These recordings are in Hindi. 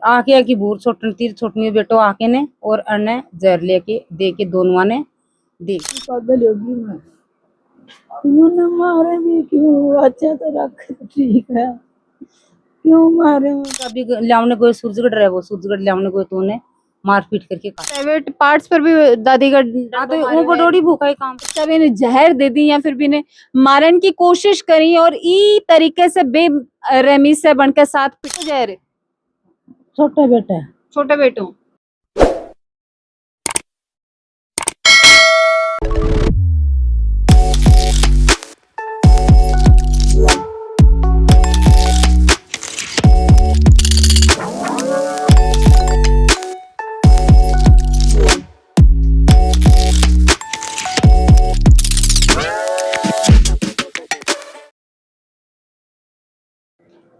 आके की बूर छोटन तीर छोटनी बेटो आके ने और अने जहर लेके दे के दोनों ने दे पागल होगी मैं। तूने मारे भी क्यों? अच्छा तो रख, ठीक है, क्यों मारे? कभी लावने को सूरजगढ़ रहे वो सूरजगढ़ लावने को तो उन्हें मार पीट करके प्राइवेट पार्ट्स पर भी दादी का तो उनको डोडी भूखा ही काम सब इन्हें जहर दे दी या फिर भी इन्हें मारने की कोशिश करी और ई तरीके से बेरहमी से बनकर साथ पिट जहर छोटा बेटा छोटे बेटों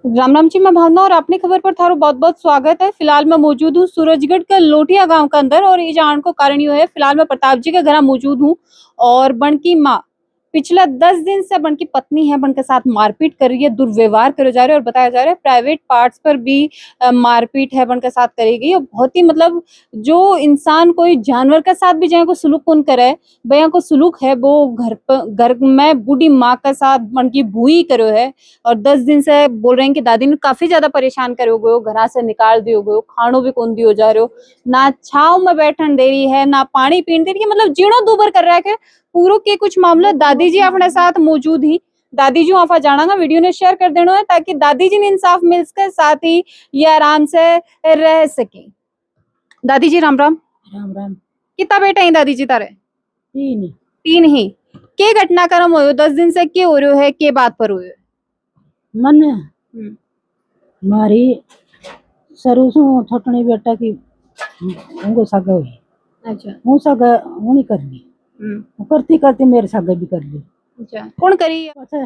राम राम जी, मैं भावना और अपनी खबर पर थारो बहुत बहुत स्वागत है। फिलहाल मैं मौजूद हूँ सूरजगढ़ के लोटिया गांव के अंदर और ये जान को कारण यो है फिलहाल मैं प्रताप जी के घर मौजूद हूँ और बन की माँ पिछला 10 दिन से बन की पत्नी है बन के साथ मारपीट कर रही है, दुर्व्यवहार करे जा रहे हैं और बताया जा रहा है प्राइवेट पार्ट्स पर भी मारपीट है बन के साथ करी गई। और बहुत ही मतलब जो इंसान कोई जानवर के साथ भी जाए को सुलूक कौन करे भैया को सुलूक है वो घर में बूढ़ी माँ के साथ बन की भूई करो है। और 10 दिन से बोल रहे हैं कि दादी ने काफी ज्यादा परेशान करे हो, घर से निकाल दियो गयो, खानो भी कौन दियो जा रहे हो, ना छाव में बैठन दे रही है ना पानी पीने दे रही है, मतलब जीणो दूबर कर रहा है। पूरो के कुछ मामला दादी जी अपने साथ मौजूद ही दादी जी वहां जाना वीडियो ने शेयर कर देना है ताकि दादी जी ने इंसाफ मिल सके, साथ ही ये आराम से रह सके। दादी जी राम राम। राम राम। कितना बेटा है दादी जी तारे? तीन ही के घटनाक्रम हो 10 दिन से के हो रहे है के बात पर हुए मन मारी सरू छोटनी बेटा की उनको सगा हुई। अच्छा हूँ सगा हूँ नहीं करनी करती करती मेरे सगा भी कर ली। अच्छा कौन करी अच्छा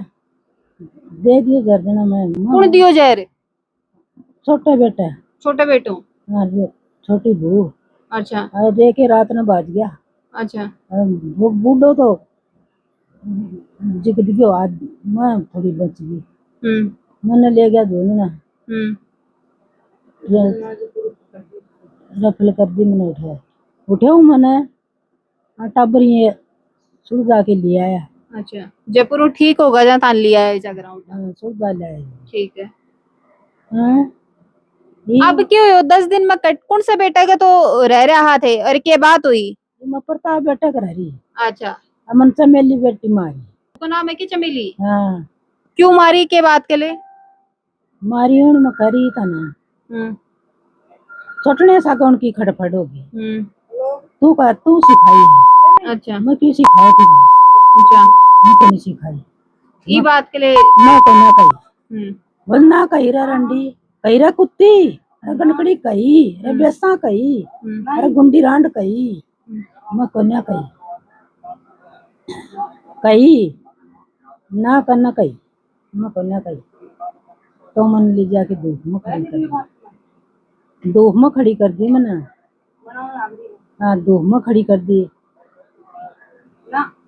दे दियो गर्दना में कौन दियो जहर? छोटा बेटा छोटे बेटों हाँ छोटी बहू। अच्छा अरे दे के रात में बाज गया। अच्छा वो बूढ़ो तो जिग दियो आज मैं थोड़ी बच गई। मैंने ले गया धोने रफल कर दी। मैंने उठे मैंने टाबर ये सुर जाके ले आया। अच्छा जयपुर ठीक होगा जहाँ तान लिया है जागराउंड सुर जा ले आया। ठीक है। हाँ अब क्यों हो 10 दिन में कट कौन सा बेटा का तो रह रहा थे और क्या बात हुई? मैं प्रताप बेटा कर रही। अच्छा अमन चमेली बेटी मारी। उसका नाम है कि चमेली? हाँ क्यों मारी के बात के लिए मारी हूँ मैं करी था ना छोटने सा कौन की खटपट होगी। तू सिखाई है। अच्छा मैं क्यों सिखाई थी? अच्छा मैं तो नहीं सिखाई ये बात के लिए मैं तो ना कही बोल ना कही रा रंडी कही रा कुत्ती अरे गनकड़ी कही अरे बेसा कही अरे गुंडी रांड कही मैं कन्या कही ना करना कही मैं कन्या कही तो मन ले जाके दोह में खड़ी कर दी मैंने। हाँ दोह में खड़ी कर दी।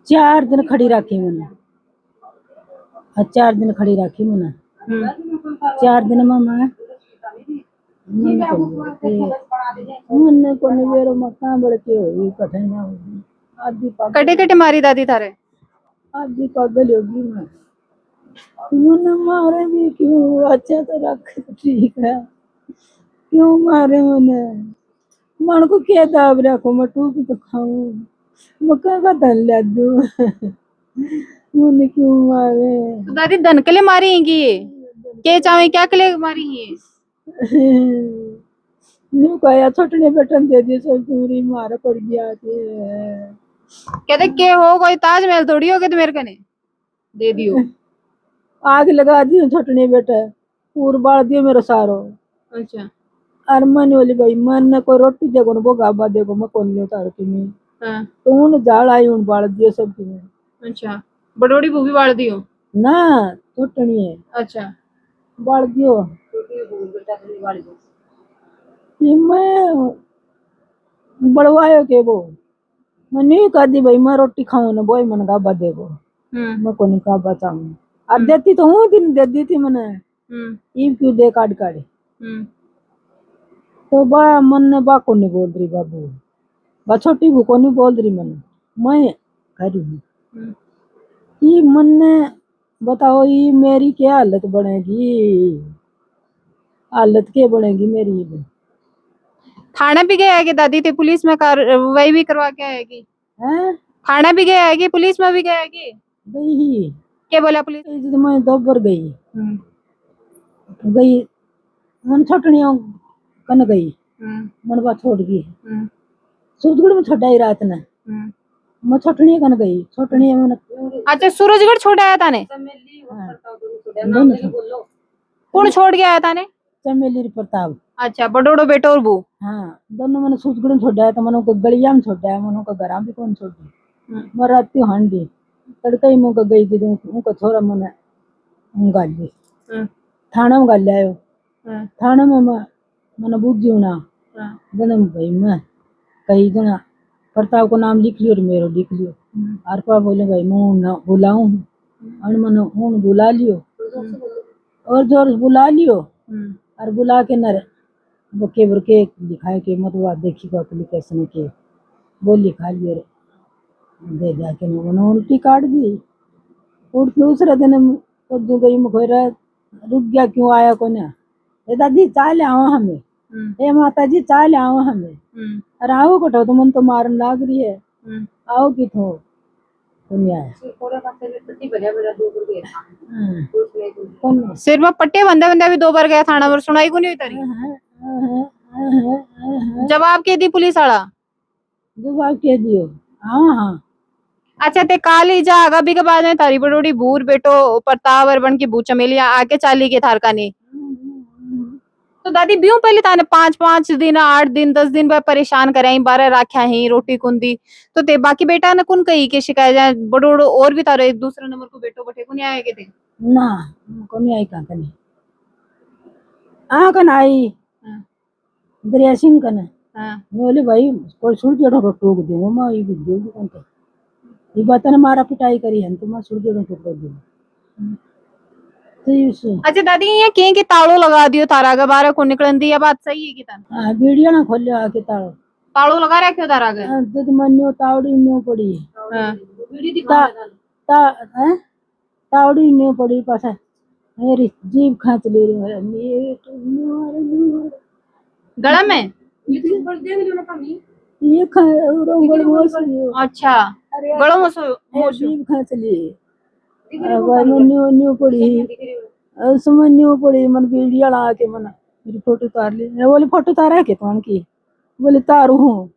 4 दिन खड़ी रखी मैंने। 4 दिन खड़ी रखी मैंने। 4 दिन में मैं मन को निवेरो मकान बड़के होगी कठिन होगी। आधी कटे कटे मारी दादी थारे? आधी पागल होगी मैं। तूने मारे भी क्यों? अच्छा तो रख, ठीक है, क्यों मारे मैंने? मन को क्या दाब रखो मैं टूक तो खाऊं मक्का का धन ला दूं। मैंने क्यों मारे? तो दादी धन के लिए मारी है ये के चाहे क्या के लिए मारी है? न्यू कहा छोटने बेटन दे दिए सब पूरी मार पड़ गया थे। कहते के हो कोई ताजमहल थोड़ी हो गए तो मेरे कने दे दियो। आग लगा दी छोटने बेटा पूर बाल दियो मेरा सारो। अच्छा और मन वाली भाई मन ने कोई रोटी देखो वो गाबा देखो मैं कौन ले उतार के मैं हाँ तो उन जाल आई उन बाल दियो सब तुम्हें। अच्छा बड़ोड़ी भूबी बाड़ दियो ना छोटनी है। अच्छा बाल दियो मैं बड़वायो के वो मैं नहीं कर दी भाई मैं रोटी खाऊं ना बोई मन गाबा देखो मैं को नहीं गाबा चाहूं और देती तो हूँ दिन दे दी थी मैंने। क्यों दे काट काट तो बा मन ने बा को नहीं बोल रही बाबू, बा छोटी बू को नहीं बोल रही मन, मैं खरी हूँ। ये मन ने बताओ ये मेरी क्या हालत बनेगी, हालत क्या बनेगी मेरी। थाना भी गया है कि दादी थे पुलिस में कार्रवाई भी करवा के आएगी? हैं थाना भी गया है कि पुलिस में भी गया है कि? गई क्या बोला पुलिस? जब मैं दोबर गई गई मन छोटनियों कन गई, मन बात छोड़ गई सूरजगढ़ में छोड़ा ही रात ने, मैं छोटनी कन गई, छोटनी में अच्छा सूरजगढ़ छोड़ आया था ने? कौन छोड़ के आया था ने? चमेली प्रताप। अच्छा बड़ोड़ो बेटो और बू? हाँ दोनों मैंने सूरजगढ़ में छोड़ा है, तो मनो को गलिया में छोड़ा है, मनो को घर भी कौन छोड़ी। मैं रात की हांडी तड़का ही मुँह गई थी, उनको छोरा मैंने गाल ली, थाना में गाल आयो, थाना में मैंने बुझी ना जन्म भाई मैं कही जना प्रताप को नाम लिख लियो और मेरो लिख लियो। अरपा बोले भाई मैं बुलाऊं, और मैंने हूँ बुला लियो और जोर से बुला लियो, और बुला के न बुके बुके लिखाए के मतलब देखी को एप्लीकेशन के वो लिखा लियो दे जाके मैंने उल्टी काट दी। और दूसरे दिन तो जो गई मुखोरा रुक गया, क्यों आया को ना, ए दादी चाय ले आओ हमें, ए माता जी चाय ले आओ हमें, अरे आओ कटो तो मन तो मारन लाग रही है, आओ कि थो नहीं आया। सिर में पट्टे बंधे बंधे भी 2 बार गया थाना पर, सुनाई को नहीं हुई तारी? जवाब के दी पुलिस वाला? जवाब के दियो हाँ हाँ। अच्छा ते काली जा आगा भी के बाद में तारी बड़ोड़ी बूर बेटो प्रताप अरबन की बू चमेलिया आके चाली के थार का नहीं। तो दादी ब्यूं पहले ताने 5 दिन 8 दिन 10 दिन पर परेशान कराई, 12 राख्या ही रोटी कुंदी, तो ते बाकी बेटा ने कुन कही के शिकायत जाए बड़ोड़ो और भी तारे दूसरे नंबर को बेटो बटे को नहीं आए के थे ना को नहीं आई कहां कने आ कन आई दरिया सिंह कने। हां बोले भाई कोई सुन के टोक दूंगा मैं, ये भी दूंगी कौन तो ये बात ने मारा पिटाई करी है तो मैं सुन के टोक दूंगा तो ये। अच्छा दादी ये के ताड़ो लगा दियो तारा के बारे को निकलन दी, ये बात सही है कि तन? हां वीडियो ना खोल आके ताड़ो ताड़ो लगा रखे तारा के? तो मन्यो तावड़ी में पड़ी हां वीडियो दिखा ता हैं तावड़ी में पड़ी पास मेरी जीभ खांच ले रही है ये तो गला में ये खा रोंगल मोस अच्छा गलो में सो जीभ खांच ली अब मन्यो न्यू पड़ी समन्यो पड़ी मन वीडियो ला के मन मेरी फोटो उतार ली। मैं बोली फोटो उतारा है कितवन की, बोले तारू हूँ,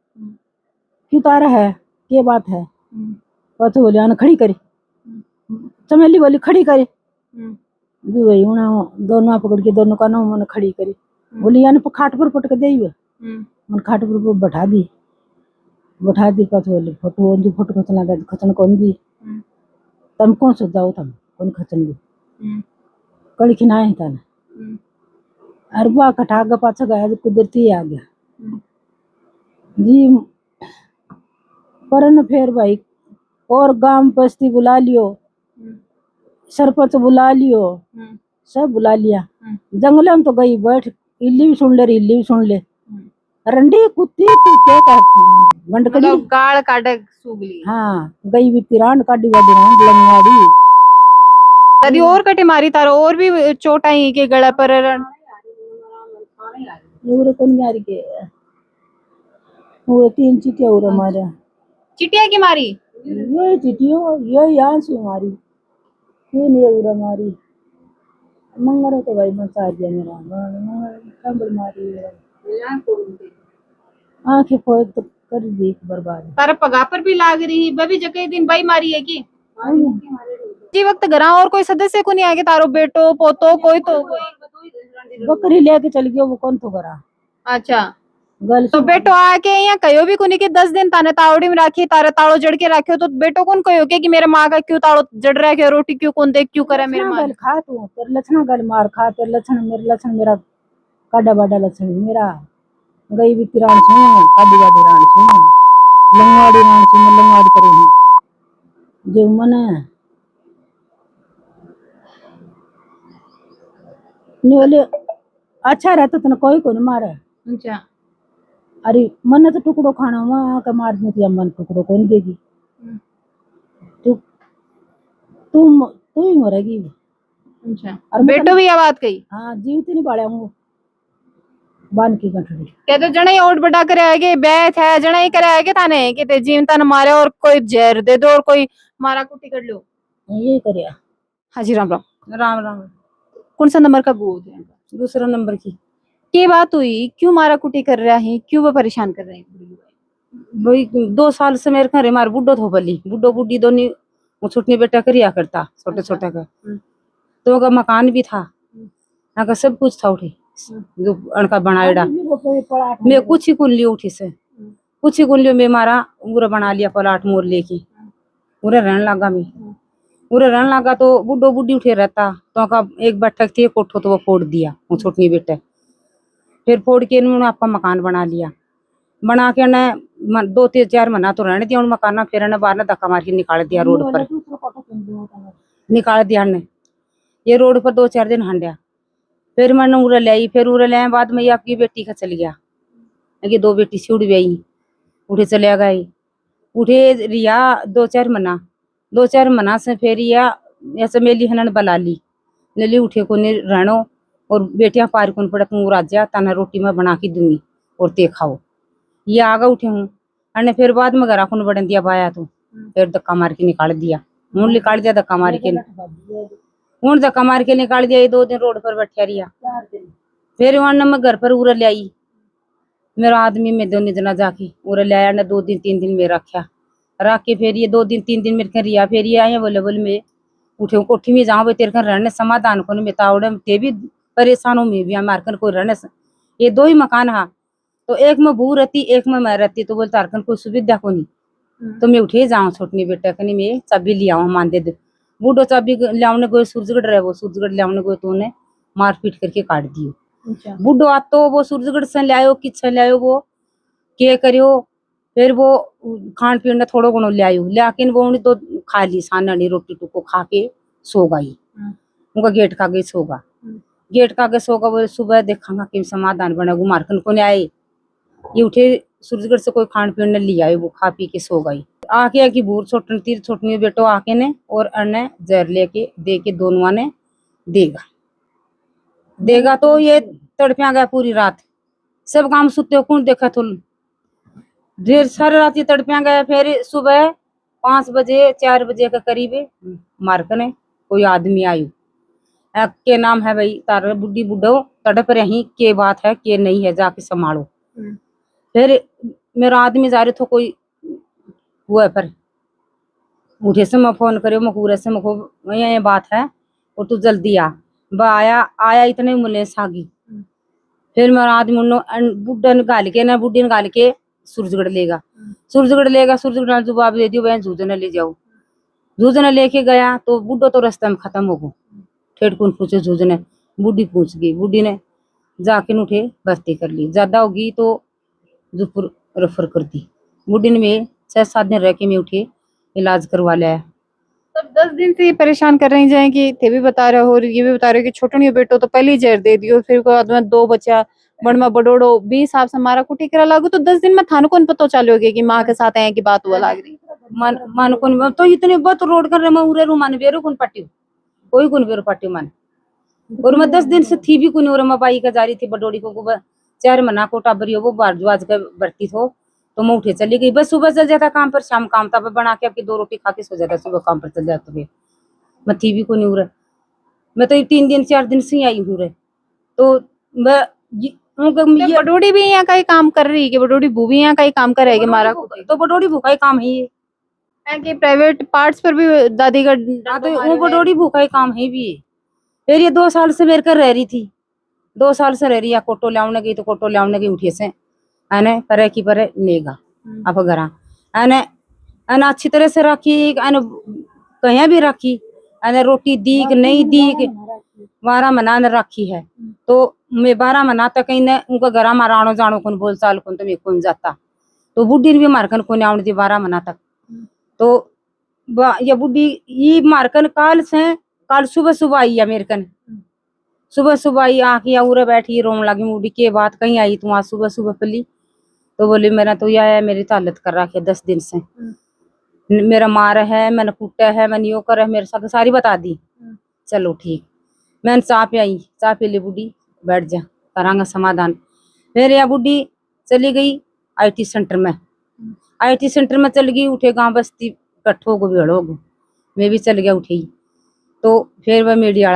क्यों तारा है क्या बात है, पता बोले आना खड़ी करी, चमेली बोली खड़ी करी, वही दोनों पकड़ के दोनों का नाम मन खड़ी करी, बोली यानी खाट पर पटक दे मन खाट पर बैठा दी पता बोले फोटो फोटो खचना कौन दी तम कौन सो जाओ तम कौन खचन दी कड़ी खिनाए था अरबा कटागा पाछा गया तो कुदरती आ गया जी पर न फिर भाई और गांव बस्ती बुला लियो, सरपंच बुला लियो, सब बुला लिया, जंगल में तो गई बैठ इल्ली भी सुन ले हिल्ली भी सुन ले, रंडी कुत्ती तू क्या कर गंडकड़ी मतलब गाड़ काटे सूगली। हाँ गई भी तिरांड काटी वाडी रांड लंगवाड़ी दादी और कटे मारी तारो और भी चोट आई के गला पर और कौन यार के वो 3 चीटियां और मारा चिटिया की मारी? ये चीटियों ये यहाँ से मारी ये नहीं उड़ा मारी मंगरा तो भाई मचा दिया मेरा कंबल मारी आंखें फोड़ तो कर दी बर्बाद। तारा पगा पर भी लाग रही बबी जके दिन बाई मारी है की जी वक्त घरा और कोई सदस्य को नहीं आगे तारो बेटो पोतो कोई तो बकरी लेके चल गयो वो कौन तो करा। अच्छा गल तो बेटो आके यहाँ कहो भी कुनी के 10 दिन ताने तावड़ी में राखी तारा ताड़ो जड़ के रखे तो बेटो कौन कहो के कि मेरे माँ का क्यों ताड़ो जड़ रहा है रोटी क्यों कौन देख क्यों करे मेरे माँ गल खा तू तेरे लक्षण गल मार खा तेरे लक्षण मेरा काडा बाडा लक्षण मेरा गई भी तिरान सुन काडी बाडी रान सुन लंगवाड़ी रान सुन लंगवाड़ी करे जो मन नहीं बोले अच्छा रहता तो कोई को नहीं मारे। अच्छा अरे मन तो टुकड़ो खाना वहाँ का मार दी थी, मन टुकड़ो कौन देगी? तू तू ही मरेगी। अच्छा, और मैं बेटो भी आवाज कही हाँ जीवित नहीं बाड़ा हूँ बांध की गठड़ी। कहते जने ही ओट बटा करे आगे बैठ है, जने ही करे आगे थाने कहते जीवता न मारे और कोई जहर दे दो और कोई मारा कुटी कर लो। ये करिया। हाँ जी, राम राम। राम राम। कौन सा नंबर का बूथ है? दूसरा नंबर की। क्या बात हुई, क्यों मारा कुटी कर रहा है, क्यों वो परेशान कर रहे हैं? वही 2 साल से मेरे घर मार बुड्ढो थो बली बुड्ढो बुड्ढी दोनों वो छुटनी बेटा करिया करता छोटे छोटे का। तो उनका मकान भी था, उनका सब कुछ था उठी जो उनका बनाएड़ा। मैं कुछ ही कुन लियो उठी से, कुछ ही कुन लियो मैं मारा पूरा बना लिया पलाट मोर लेके पूरा रहने लगा। मैं पूरा रहने लगा तो बुड्ढो बुड्ढी उठे रहता तो का एक बैठक थी कोठो तो वो फोड़ दिया वो छुटनी बेटे। फिर फोड़ के इन्होंने आपका मकान बना लिया, बना के ने 2-4 महीना तो रहने दिया उन मकाना। फिर ने बाहर ने धक्का मार के निकाल दिया रोड पर, निकाल दिया ने ये रोड पर 2-4 दिन हंडिया। फिर मैंने उरे लाई, फिर उरे लाए बाद में ये आपकी बेटी का चल गया, ये 2 बेटी सी उड़ गई उठे चले गई उठे रिया 2-4 महीना से। फिर या ऐसे मेली हनन बला ली नली उठे को ने रहनो और बेटियां पार कौन पड़े तू राजा तना रोटी में बना के दूंगी और ते खाओ। ये आगे उठे हूँ अने फिर बाद में घरा को बढ़न दिया बाया तो फिर धक्का मार के निकाल दिया। हूँ निकाल दिया धक्का मार के, हूँ धक्का मार के निकाल दिया। ये 2 दिन रोड पर बैठा रिया। फिर वहां मैं घर पर उरा ले आई, मेरा आदमी में दोनों जना जाके उरा ले आया ने 2-3 दिन में रखा रख के। फिर ये 2-3 दिन मेरे रिया। फिर ये आए बोले बोले मैं उठे कोठी में जाऊँ तेरे कर रहने समाधान को मैं तावड़े ते भी परेशान हूँ मैं भी मारकर कोई रहने। ये 2 ही मकान हा तो एक में बू रहती एक में मैं रहती तो बोल तारकन कोई सुविधा को नहीं। तो मैं उठे जाऊँ छोटनी बेटा कनी मैं चाबी लिया मान दे बूढ़ो चाबी लियाने गए सूरजगढ़ रहे वो सूरजगढ़ लियाने गए तो उन्हें मारपीट करके काट दियो। बूढ़ो आ तो वो सूरजगढ़ से लायो किच्छे लायो वो के करियो। फिर वो खान पीन थोड़ो घणो लियायो लेकिन वो उन्हें तो खा ली सानी रोटी टुको खा के सो गई। उनका गेट का गई सोगा, गेट का आगे सोगा। वो सुबह देखांगा कि समाधान बनेगा मारकन को नहीं आए। ये उठे सूरजगढ़ से कोई खान पीन ने लिया वो खा पी के सो गई। आके आके भूर छोटन तीर छोटनी बेटो आके ने और अने जहर लेके दे के दोनों ने देगा तो ये तड़पिया गया पूरी रात। सब काम सुते कौन देखा तो ढेर सारी रात ये तड़पिया गया। फिर सुबह 5 बजे 4 बजे के करीब मारकने कोई आदमी आयु के नाम है भाई तार बुढ़ी बुढ़ो तड़प रही के बात है के नहीं है जाके संभालो। फिर मेरा आदमी जा रहे तो कोई हुआ पर उठे से मैं फोन करे मकूरे से मको ये बात है और तू जल्दी आ आया इतने मुलेस आ गई। फिर मेरा आदमी बुढ़ा निकाल के ना बुढ़ी निकाल के सूरजगढ़ लेगा सूरजगढ़ जवाब दे दियो बहन जूझने ले जाओ। जूझने लेके गया तो बुढ़ो तो रास्ते में खत्म हो गो। ठेठ कौन पूछे जूझने बुढ़ी पूछ गई। बुढ़ी ने जाके उठे भर्ती कर ली, ज्यादा होगी तो जोधपुर रेफर कर दी। बुढ़ी ने में 6-7 दिन रह के मैं उठे इलाज करवा लिया। तब 10 दिन से ये परेशान कर रही जाए कि थे भी बता रहे हो और ये भी बता रहे हो कि छोटनी बेटो तो पहले ही जहर दे दियो फिर बाद में 2 बच्चा बड़मा बडोड़ो 20 साल से मारा कुटी करा लागू तो 10 दिन में थानो कौन पता चलोगे कि माँ के साथ आए की बात हुआ लाग रही मन कौन तो इतने बहुत रोड कर रहे मैं उरे रू मन बेरो कौन पट्टी कोई कौन बेरो पट्टी मन और मैं 10 दिन से थी भी कौन और मैं बाई का जा रही थी बडोड़ी को 4 महीना को टाबरी हो वो बारजवाज का भर्ती थो तो मैं उठे चली गई। बस सुबह चल जाता काम पर शाम काम था बना के आपकी 2 रोटी खा के सो जाता सुबह काम पर चल जाता। फिर मैं थी भी को नहीं उरे मैं तो 3 दिन 4 दिन से ही आई हूँ रे तो मैं बडोड़ी भी यहाँ का ही काम कर रही है कि बडोड़ी बू भी यहाँ का ही काम करेगी मारा तो बडोड़ी भूखा ही काम है ये कि प्राइवेट पार्ट्स पर भी दादी का तो वो बडोड़ी भूखा ही काम है भी। फिर ये 2 साल से मेरे घर रह रही थी 2 साल से रह रही है। कोटो लाने गई तो कोटो लाने गई उठे से अने परे की परे नेगा अब घरा अने अने अच्छी तरह से रखी अने कहीं भी रखी अने रोटी दीक नहीं दीक 12 महीना ने रखी है तो मैं 12 महीना तक कहीं उनका घरा मारा आनो जानो कौन बोल चाल कौन तो मैं कौन जाता तो बुढ़ी ने भी मारकन को आने दी 12 महीना तक। तो ये बुढ़ी ये मारकन काल सुबह सुबह आई है मेरे कन सुबह सुबह आई आके उरे बैठी रोन लगी मुड़ी के बात कहीं आई तू आज सुबह सुबह पली तो बोली मेरा तो यह है, मेरी तो हालत कर रखी है 10 दिन से, मेरा मार है, मैंने कूटा है, मैंने यो कर है, मेरे साथ सारी बता दी। चलो ठीक, मैंने चाह पे आई, चाह पी ली, बुढ़ी बैठ जा करांगा समाधान। फिर यह बुढ़ी चली गई IT सेंटर में, IT सेंटर में चल गई, उठे गांव बस्ती इकट्ठो को भेड़ो गो, मैं भी चल गया उठी। तो फिर वह मीडिया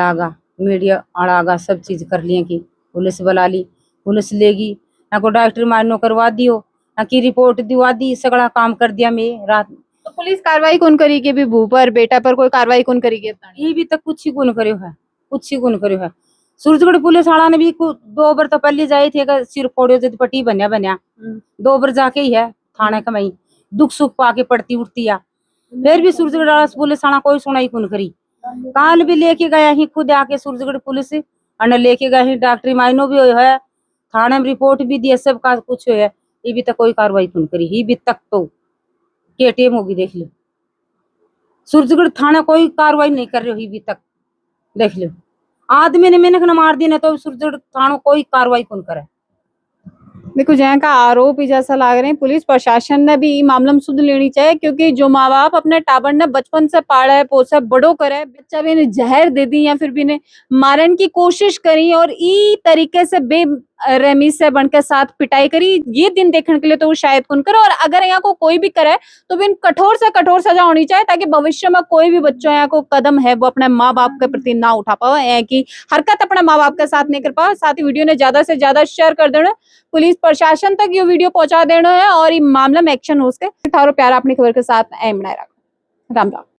आड़ा गा सब चीज कर लिया कि पुलिस बुला ली, पुलिस लेगी, ना को डॉक्टर मारनो करवा दियो, ना की रिपोर्ट दिवा दी, सगड़ा काम कर दिया मैं रात। तो पुलिस कार्रवाई कौन करेगी भी बू पर बेटा पर कोई कार्रवाई कौन करेगी? ये भी तक कुछ ही गुण करो है, कुछ ही गुण करो है। सूरजगढ़ पुलिस वाला ने भी 2 बार तो पहले जाए थे, सिर फोड़ो जब पट्टी बनया 2 बार जाके ही है थाने का, मई दुख सुख पाके पड़ती उठती है। फिर भी सूरजगढ़ पुलिस वाला कोई सुनाई कौन करी। काल भी लेके गया ही खुद आके सूरजगढ़ पुलिस, और लेके गए ही डॉक्टरी माइनो भी हो है, थाने में रिपोर्ट भी दिया, सब का कुछ है, ये भी तक कोई कार्रवाई कौन करी। ही भी तक तो KTM होगी, देख लो सूरजगढ़ थाना कोई कार्रवाई नहीं कर रही हो, ही भी तक देख लो। आदमी ने मेहनत न मार दी ना, तो सूरजगढ़ थाना कोई कार्रवाई कौन करे। देखो जय का आरोप ही जैसा लाग रहे हैं, पुलिस प्रशासन ने भी मामला में सुध लेनी चाहिए, क्योंकि जो माँ बाप अपने टाबर ने बचपन से पाला है, पोसा बड़ो करे, बच्चा भी इन्हें जहर दे दी या फिर भी इन्हें मारन की कोशिश करी और ई तरीके से बेरहमी से बनकर साथ पिटाई करी, ये दिन देखने के लिए तो वो शायद कौन करे। और अगर यहाँ को कोई भी करे तो भी कठोर से कठोर सजा होनी चाहिए, ताकि भविष्य में कोई भी बच्चों यहाँ को कदम है वो अपने माँ बाप के प्रति ना उठा पाओ, यहाँ की हरकत अपने माँ बाप के साथ नहीं कर पाओ। साथ ही वीडियो ने ज्यादा से ज्यादा शेयर कर देना, पुलिस प्रशासन तक ये वीडियो पहुंचा देना है और ये मामला में एक्शन हो सके। थारो प्यार अपनी खबर के साथ बनाए रखो। राम राम।